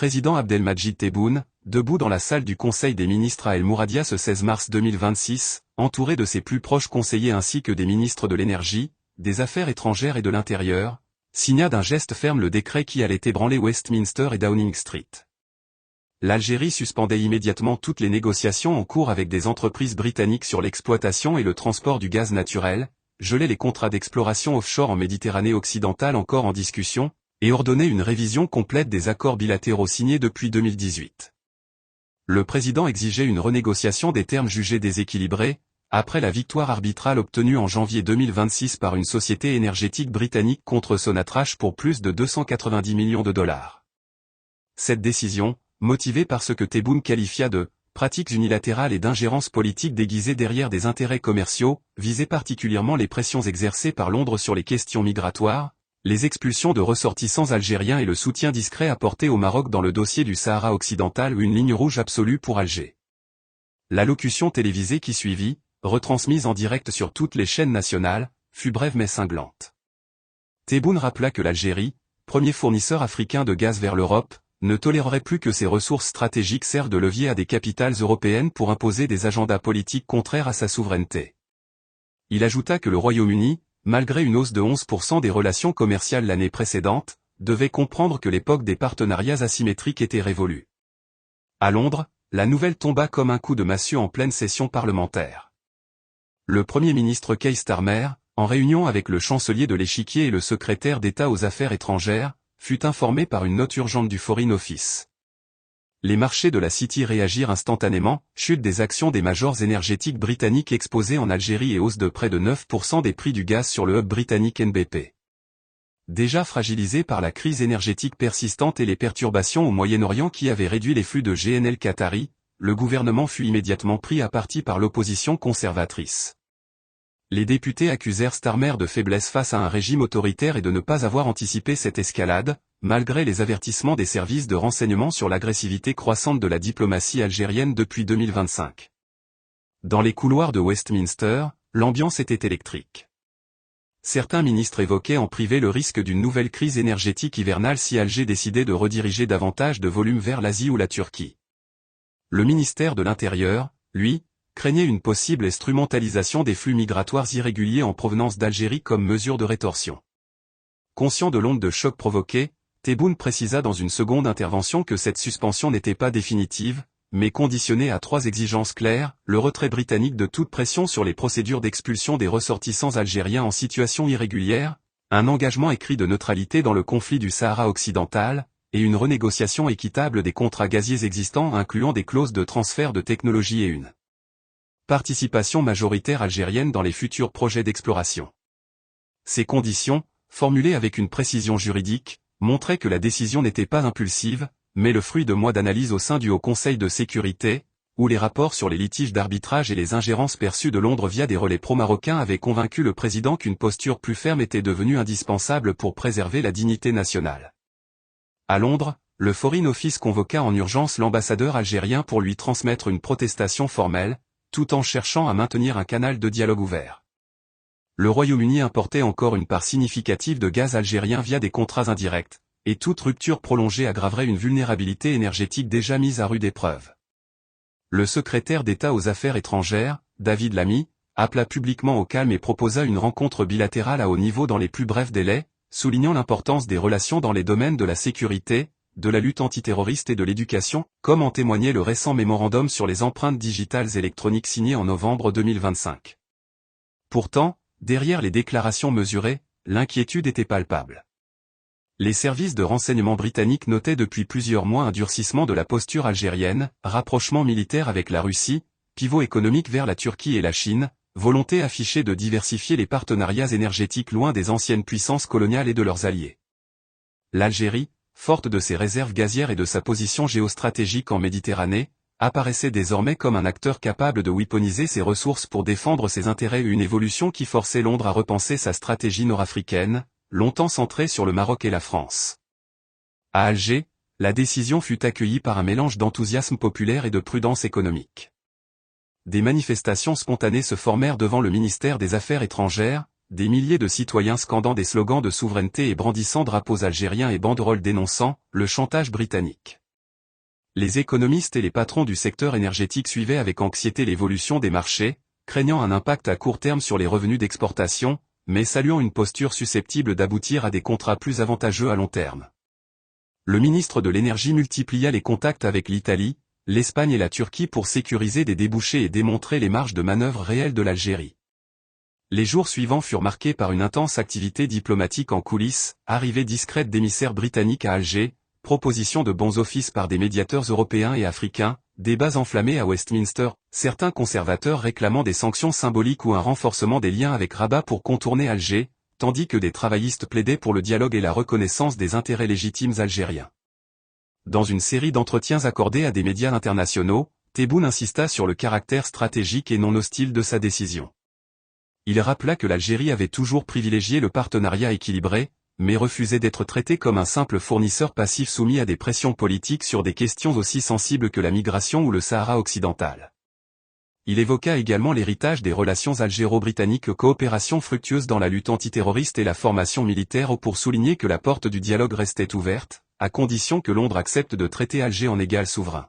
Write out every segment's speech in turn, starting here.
président Abdelmadjid Tebboune, debout dans la salle du Conseil des ministres à El Mouradia ce 16 mars 2026, entouré de ses plus proches conseillers ainsi que des ministres de l'énergie, des Affaires étrangères et de l'Intérieur, signa d'un geste ferme le décret qui allait ébranler Westminster et Downing Street. L'Algérie suspendait immédiatement toutes les négociations en cours avec des entreprises britanniques sur l'exploitation et le transport du gaz naturel, gelait les contrats d'exploration offshore en Méditerranée occidentale encore en discussion, et ordonnait une révision complète des accords bilatéraux signés depuis 2018. Le président exigeait une renégociation des termes jugés déséquilibrés, après la victoire arbitrale obtenue en janvier 2026 par une société énergétique britannique contre Sonatrach pour plus de 290 millions de dollars. Cette décision, motivée par ce que Tebboune qualifia de « pratiques unilatérales et d'ingérence politique déguisées derrière des intérêts commerciaux », visait particulièrement les pressions exercées par Londres sur les questions migratoires, les expulsions de ressortissants algériens et le soutien discret apporté au Maroc dans le dossier du Sahara occidental, une ligne rouge absolue pour Alger. L'allocution télévisée qui suivit, retransmise en direct sur toutes les chaînes nationales, fut brève mais cinglante. Tebboune rappela que l'Algérie, premier fournisseur africain de gaz vers l'Europe, ne tolérerait plus que ses ressources stratégiques servent de levier à des capitales européennes pour imposer des agendas politiques contraires à sa souveraineté. Il ajouta que le Royaume-Uni, malgré une hausse de 11% des relations commerciales l'année précédente, devait comprendre que l'époque des partenariats asymétriques était révolue. À Londres, la nouvelle tomba comme un coup de massue en pleine session parlementaire. Le Premier ministre Keir Starmer, en réunion avec le chancelier de l'Échiquier et le secrétaire d'État aux Affaires étrangères, fut informé par une note urgente du Foreign Office. Les marchés de la City réagirent instantanément, chute des actions des majors énergétiques britanniques exposées en Algérie et hausse de près de 9% des prix du gaz sur le hub britannique NBP. Déjà fragilisé par la crise énergétique persistante et les perturbations au Moyen-Orient qui avaient réduit les flux de GNL qatari, le gouvernement fut immédiatement pris à partie par l'opposition conservatrice. Les députés accusèrent Starmer de faiblesse face à un régime autoritaire et de ne pas avoir anticipé cette escalade, malgré les avertissements des services de renseignement sur l'agressivité croissante de la diplomatie algérienne depuis 2025. Dans les couloirs de Westminster, l'ambiance était électrique. Certains ministres évoquaient en privé le risque d'une nouvelle crise énergétique hivernale si Alger décidait de rediriger davantage de volume vers l'Asie ou la Turquie. Le ministère de l'Intérieur, lui, craignait une possible instrumentalisation des flux migratoires irréguliers en provenance d'Algérie comme mesure de rétorsion. Conscient de l'onde de choc provoquée, Tebboune précisa dans une seconde intervention que cette suspension n'était pas définitive, mais conditionnée à 3 exigences claires, le retrait britannique de toute pression sur les procédures d'expulsion des ressortissants algériens en situation irrégulière, un engagement écrit de neutralité dans le conflit du Sahara occidental, et une renégociation équitable des contrats gaziers existants incluant des clauses de transfert de technologie et une participation majoritaire algérienne dans les futurs projets d'exploration. Ces conditions, formulées avec une précision juridique, montraient que la décision n'était pas impulsive, mais le fruit de mois d'analyse au sein du Haut Conseil de sécurité, où les rapports sur les litiges d'arbitrage et les ingérences perçues de Londres via des relais pro-marocains avaient convaincu le président qu'une posture plus ferme était devenue indispensable pour préserver la dignité nationale. À Londres, le Foreign Office convoqua en urgence l'ambassadeur algérien pour lui transmettre une protestation formelle, tout en cherchant à maintenir un canal de dialogue ouvert. Le Royaume-Uni importait encore une part significative de gaz algérien via des contrats indirects, et toute rupture prolongée aggraverait une vulnérabilité énergétique déjà mise à rude épreuve. Le secrétaire d'État aux Affaires étrangères, David Lammy, appela publiquement au calme et proposa une rencontre bilatérale à haut niveau dans les plus brefs délais, soulignant l'importance des relations dans les domaines de la sécurité, de la lutte antiterroriste et de l'éducation, comme en témoignait le récent mémorandum sur les empreintes digitales électroniques signé en novembre 2025. Pourtant, derrière les déclarations mesurées, l'inquiétude était palpable. Les services de renseignement britanniques notaient depuis plusieurs mois un durcissement de la posture algérienne, rapprochement militaire avec la Russie, pivot économique vers la Turquie et la Chine, volonté affichée de diversifier les partenariats énergétiques loin des anciennes puissances coloniales et de leurs alliés. L'Algérie, forte de ses réserves gazières et de sa position géostratégique en Méditerranée, apparaissait désormais comme un acteur capable de weaponiser ses ressources pour défendre ses intérêts, une évolution qui forçait Londres à repenser sa stratégie nord-africaine, longtemps centrée sur le Maroc et la France. À Alger, la décision fut accueillie par un mélange d'enthousiasme populaire et de prudence économique. Des manifestations spontanées se formèrent devant le ministère des Affaires étrangères, des milliers de citoyens scandant des slogans de souveraineté et brandissant drapeaux algériens et banderoles dénonçant le chantage britannique. Les économistes et les patrons du secteur énergétique suivaient avec anxiété l'évolution des marchés, craignant un impact à court terme sur les revenus d'exportation, mais saluant une posture susceptible d'aboutir à des contrats plus avantageux à long terme. Le ministre de l'Énergie multiplia les contacts avec l'Italie, l'Espagne et la Turquie pour sécuriser des débouchés et démontrer les marges de manœuvre réelles de l'Algérie. Les jours suivants furent marqués par une intense activité diplomatique en coulisses, arrivée discrète d'émissaires britanniques à Alger, propositions de bons offices par des médiateurs européens et africains, débats enflammés à Westminster, certains conservateurs réclamant des sanctions symboliques ou un renforcement des liens avec Rabat pour contourner Alger, tandis que des travaillistes plaidaient pour le dialogue et la reconnaissance des intérêts légitimes algériens. Dans une série d'entretiens accordés à des médias internationaux, Tebboune insista sur le caractère stratégique et non hostile de sa décision. Il rappela que l'Algérie avait toujours privilégié le partenariat équilibré, mais refusait d'être traité comme un simple fournisseur passif soumis à des pressions politiques sur des questions aussi sensibles que la migration ou le Sahara occidental. Il évoqua également l'héritage des relations algéro-britanniques, coopération fructueuse dans la lutte antiterroriste et la formation militaire pour souligner que la porte du dialogue restait ouverte, à condition que Londres accepte de traiter Alger en égal souverain.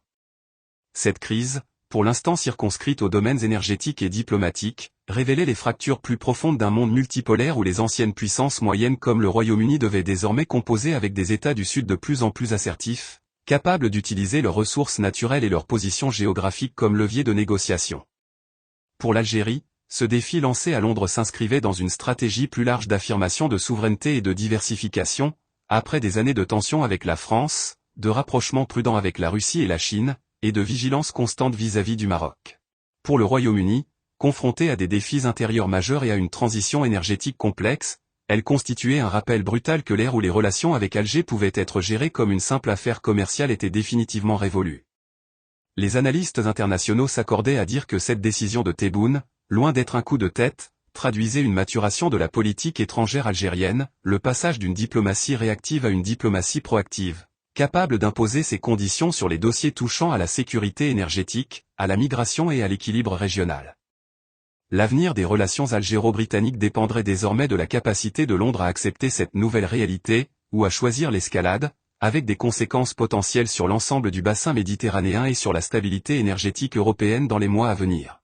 Cette crise, pour l'instant circonscrite aux domaines énergétiques et diplomatiques, révélait les fractures plus profondes d'un monde multipolaire où les anciennes puissances moyennes comme le Royaume-Uni devaient désormais composer avec des États du Sud de plus en plus assertifs, capables d'utiliser leurs ressources naturelles et leur position géographique comme levier de négociation. Pour l'Algérie, ce défi lancé à Londres s'inscrivait dans une stratégie plus large d'affirmation de souveraineté et de diversification, après des années de tensions avec la France, de rapprochements prudents avec la Russie et la Chine, et de vigilance constante vis-à-vis du Maroc. Pour le Royaume-Uni, confronté à des défis intérieurs majeurs et à une transition énergétique complexe, elle constituait un rappel brutal que l'ère où les relations avec Alger pouvaient être gérées comme une simple affaire commerciale était définitivement révolue. Les analystes internationaux s'accordaient à dire que cette décision de Tebboune, loin d'être un coup de tête, traduisait une maturation de la politique étrangère algérienne, le passage d'une diplomatie réactive à une diplomatie proactive, capable d'imposer ses conditions sur les dossiers touchant à la sécurité énergétique, à la migration et à l'équilibre régional. L'avenir des relations algéro-britanniques dépendrait désormais de la capacité de Londres à accepter cette nouvelle réalité, ou à choisir l'escalade, avec des conséquences potentielles sur l'ensemble du bassin méditerranéen et sur la stabilité énergétique européenne dans les mois à venir.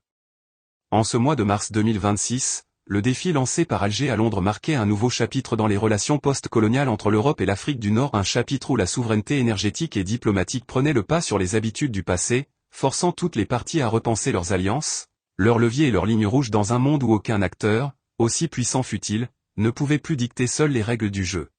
En ce mois de mars 2026, le défi lancé par Alger à Londres marquait un nouveau chapitre dans les relations post-coloniales entre l'Europe et l'Afrique du Nord, un chapitre où la souveraineté énergétique et diplomatique prenait le pas sur les habitudes du passé, forçant toutes les parties à repenser leurs alliances, leurs leviers et leurs lignes rouges dans un monde où aucun acteur, aussi puissant fût-il, ne pouvait plus dicter seul les règles du jeu.